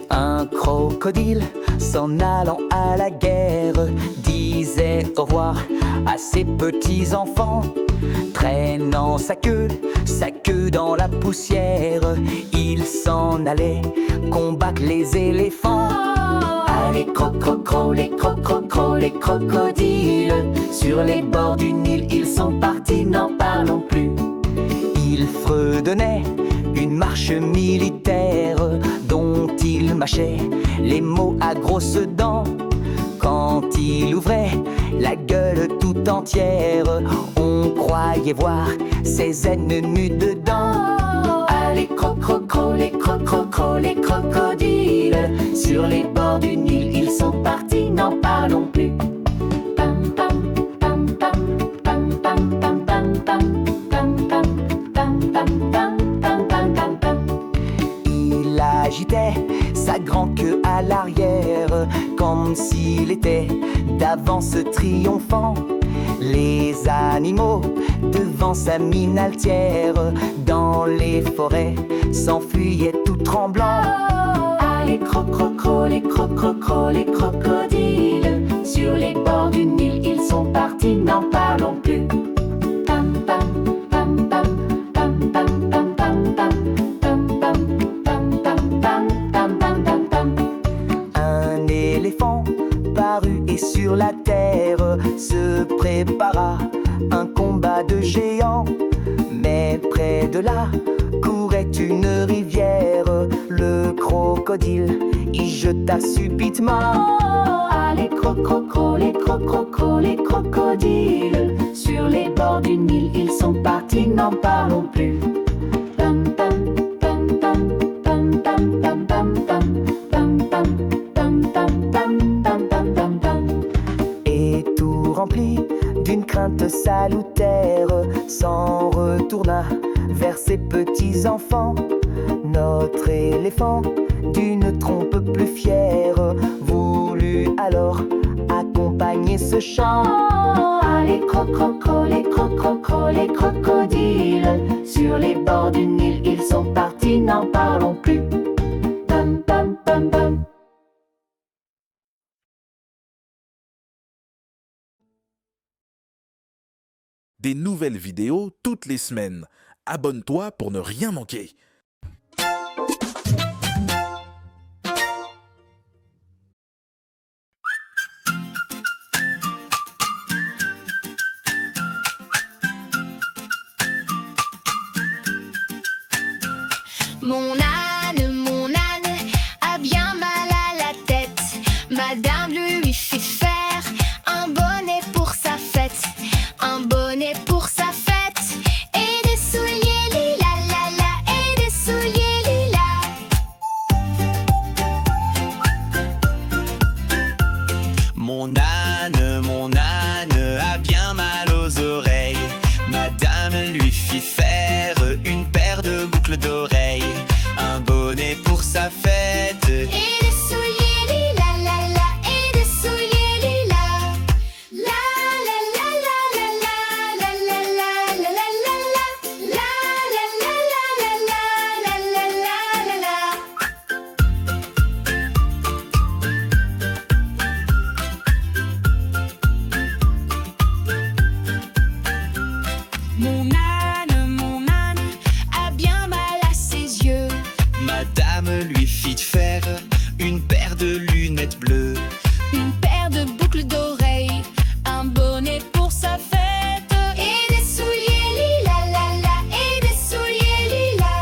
Un crocodile, s'en allant à la guerre, disait au revoir à ses petits enfants. Traînant sa queue dans la poussière, il s'en allait combattre les éléphants. Allez, croc-croc-croc, les croc-croc-croc, les crocodiles, sur les bords du Nil, ils sont partis, n'en parlons plus. Ils fredonnaient une marche militaire dont il mâchait les mots à grosses dents. Quand il ouvrait la gueule tout entière, on croyait voir ses ennemis dedans. Allez, croc-croc-croc, les croc-croc-croc, les crocodiles, sur les bords du Nil, ils sont partis, n'en parlons plus. Pam, pam, pam, pam, pam, pam, pam, pam, pam, pam, pam, pam, pam, pam, pam, pam. Il agitait sa grande queue à l'arrière, comme s'il était d'avance triomphant. Les animaux, devant sa mine altière, dans les forêts, s'enfuyaient tout tremblants. Allez, croc-croc-croc, les croc-croc-croc, les crocodiles, sur les bords du Nil, ils sont partis, n'en parlons plus. Pam, pam, pam, pam, pam, pam, pam, pam, pam, pam, pam, pam, pam, pam, pam, pam. Un éléphant parut et sur la terre se prépara un combat de géants. Mais près de là courait une rivière, le crocodile y jeta subitement. Allez, croc-croc-croc, les croc-croc-croc, les crocodiles, sur les bords du Nil, ils sont partis, n'en parlons plus. Pam, pam, pam, pam, pam, pam, pam, pam, pam, pam, pam, pam, pam, pam, pam, pam, pam. Et tout rempli d'une crainte salutaire, s'en retourna vers ses petits enfants. Notre éléphant, d'une trompe plus fière, voulut alors accompagner ce chant. Allez, croc-croc-croc, les croc-croc-croc, les crocodiles, sur les bords du Nil, ils sont partis, n'en parlons plus. Pam, pam, pam, pam. Des nouvelles vidéos toutes les semaines. Abonne-toi pour ne rien manquer. Mon âne a bien mal à la tête. Madame lui fit faire un bonnet pour sa fête. Un bonnet pour sa fête. Et des souliers lila, la la, et des souliers lila. Mon âne a bien mal aux oreilles. Madame lui fit faire une paire de boucles d'oreilles. Un bonnet pour sa fête. Et des souliers lila, la la, et des souliers lila. La la la la la la la la la la la la la la la la la la la. Mon âne a bien mal à ses yeux. Madame lui fit faire une paire de lunettes bleues. Une paire de boucles d'oreilles. Un bonnet pour sa fête. Et des souliers lila, la la, et des souliers lila.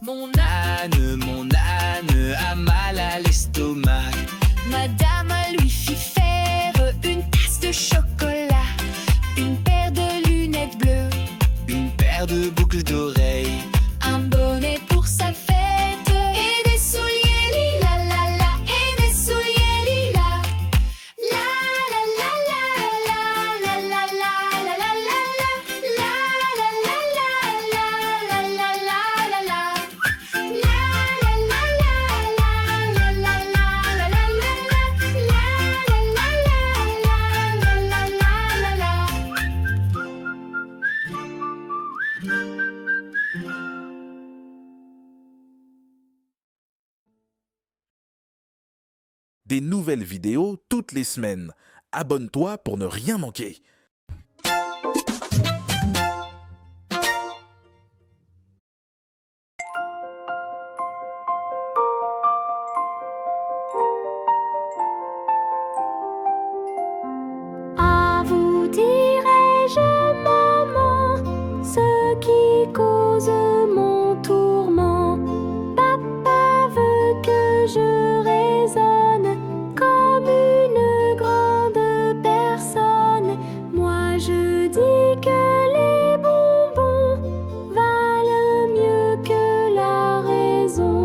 Mon âne a mal à l'estomac. Madame lui fit faire une tasse de chocolat. Une paire de lunettes bleues. Une paire de boucles d'oreilles. Un bonnet pour sa fête. Et des souliers lila, la la, et des souliers lila. La la la la la la la la la la la la la la la Des nouvelles vidéos toutes les semaines. Abonne-toi pour ne rien manquer. À vous dirai-je, maman, ce qui cause mon tourment. Papa veut que je raisonne comme une grande personne. Moi je dis que les bonbons valent mieux que la raison.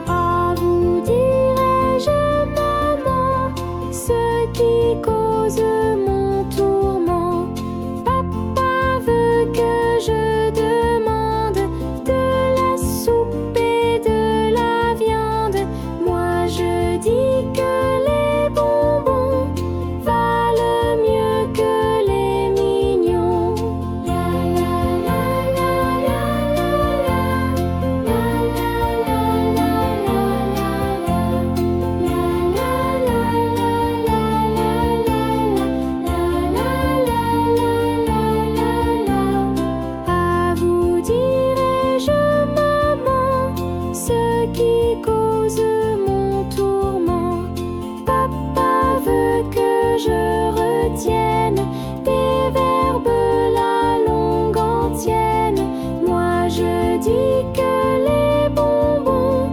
À vous dirai-je, maman, ce qui cause mon tourment. Papa veut que je demande de la soupe et de la viande. Moi je dis que les bonbons valent mieux que les mignons. À vous dirai-je, maman, ce qui cause mon tourment. Papa veut que je retienne des verbes la longue entière. Moi je dis que les bonbons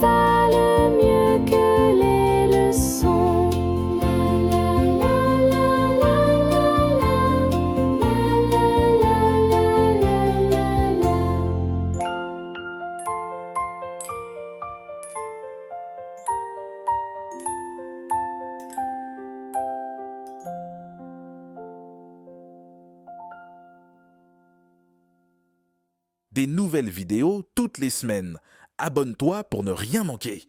valent mieux que les leçons. Des nouvelles vidéos toutes les semaines. Abonne-toi pour ne rien manquer.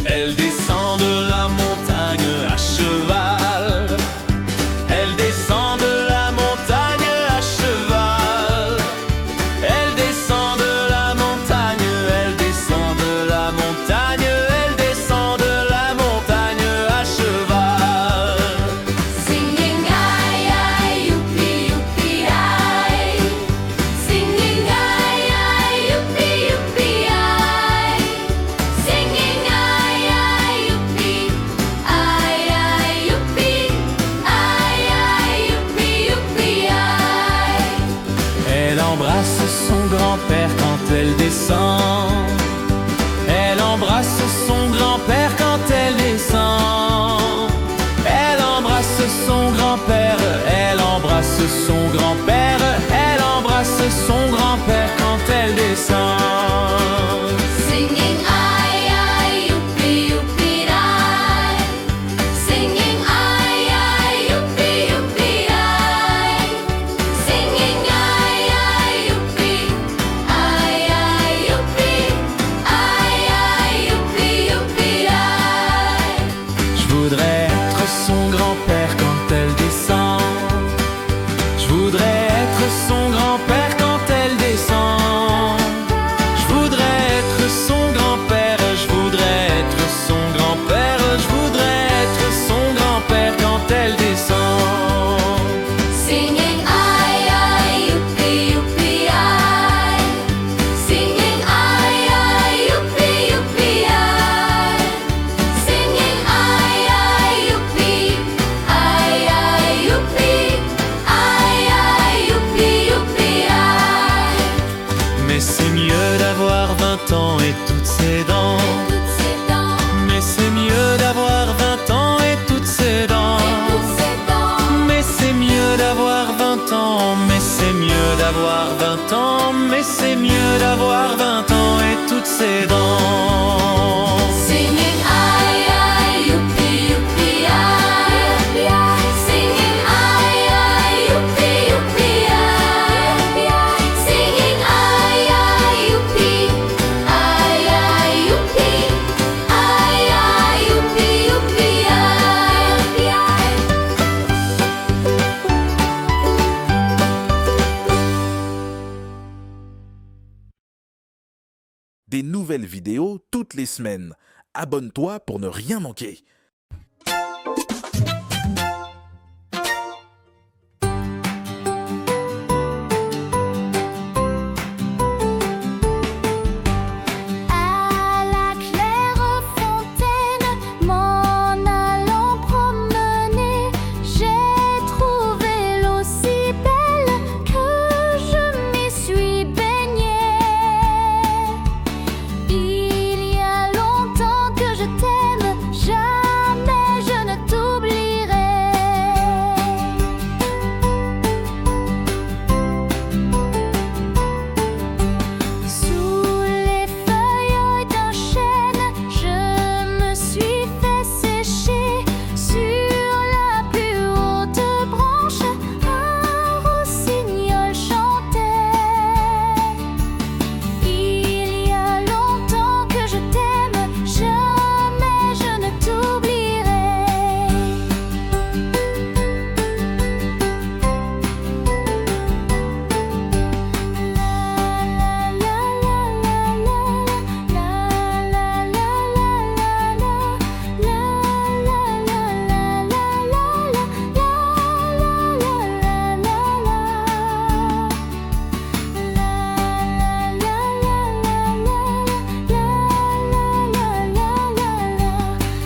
Elle descend de la montagne à cheval. Elle descend de la montagne à cheval. Elle descend de la montagne, elle descend de la montagne, elle descend de la montagne à cheval. Singing ay ay youpi youpi ay. Singing ay ay youpi youpi ay. Singing ay ay youpi ay ay youpi ay ay youpi youpi ay. Elle embrasse son grand-père quand elle descend. Elle embrasse son grand-père quand elle descend. Elle embrasse son grand-père, elle embrasse son grand-père, elle embrasse son grand-père quand elle descend. Singing ay ay youpi youpi ay. Singing ay ay youpi youpi ay. Singing ay ay youpi ay ay youpi ay ay youpi youpi ay. Je voudrais être son grand-père quand elle descend. Je voudrais être son grand-père quand elle descend. Je voudrais être son grand-père, je voudrais être son grand-père, je voudrais être son grand-père quand elle descend. Singing ay ay youpi youpi ay. Singing ay ay youpi youpi ay. Singing ay ay youpi ay ay youpi ay ay youpi youpi ay. Mais c'est mieux d'avoir 20 ans et toutes ses dents. Toutes ses dents, Mais c'est mieux d'avoir 20 ans et toutes ses dents. toutes ses dents. Mais c'est mieux d'avoir 20 ans, mais c'est mieux d'avoir 20 ans, mais c'est mieux d'avoir 20 ans et toutes ses dents. Des nouvelles vidéos toutes les semaines. Abonne-toi pour ne rien manquer. À la claire fontaine, m'en allant promener, j'ai trouvé l'eau si belle que je m'y suis baignée. Il y a longtemps que je t'aime, jamais je ne t'oublierai. Sous les feuilles d'un chêne, je me suis fait sécher. Sur la plus haute branche, un rossignol chantait. Il y a longtemps que je t'aime, jamais je ne t'oublierai.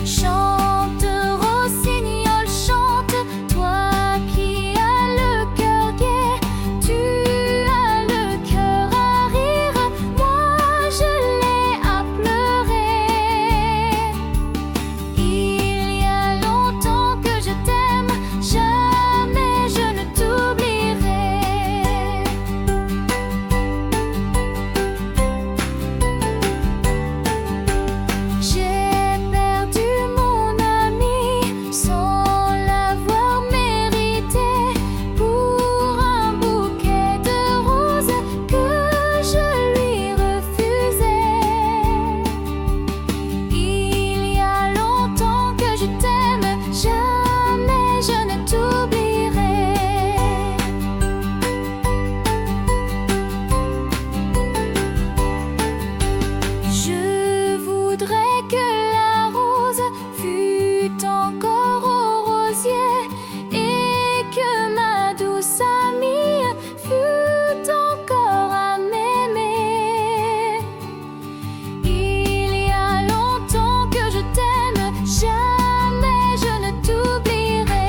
Chante, rossignol, chante, toi qui as le cœur gai, tu as le cœur à rire, moi je l'ai à pleurer. Il y a longtemps que je t'aime, jamais je ne t'oublierai. J'ai perdu mon ami sans l'avoir mérité pour un bouquet de roses que je lui refusais. Il y a longtemps que je t'aime, jamais je ne t'oublierai. Je voudrais que la rose fût encore au rosier et que ma douce amie fût encore à m'aimer. Il y a longtemps que je t'aime, jamais je ne t'oublierai.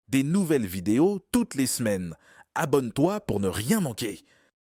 Des nouvelles vidéos toutes les semaines. Abonne-toi pour ne rien manquer.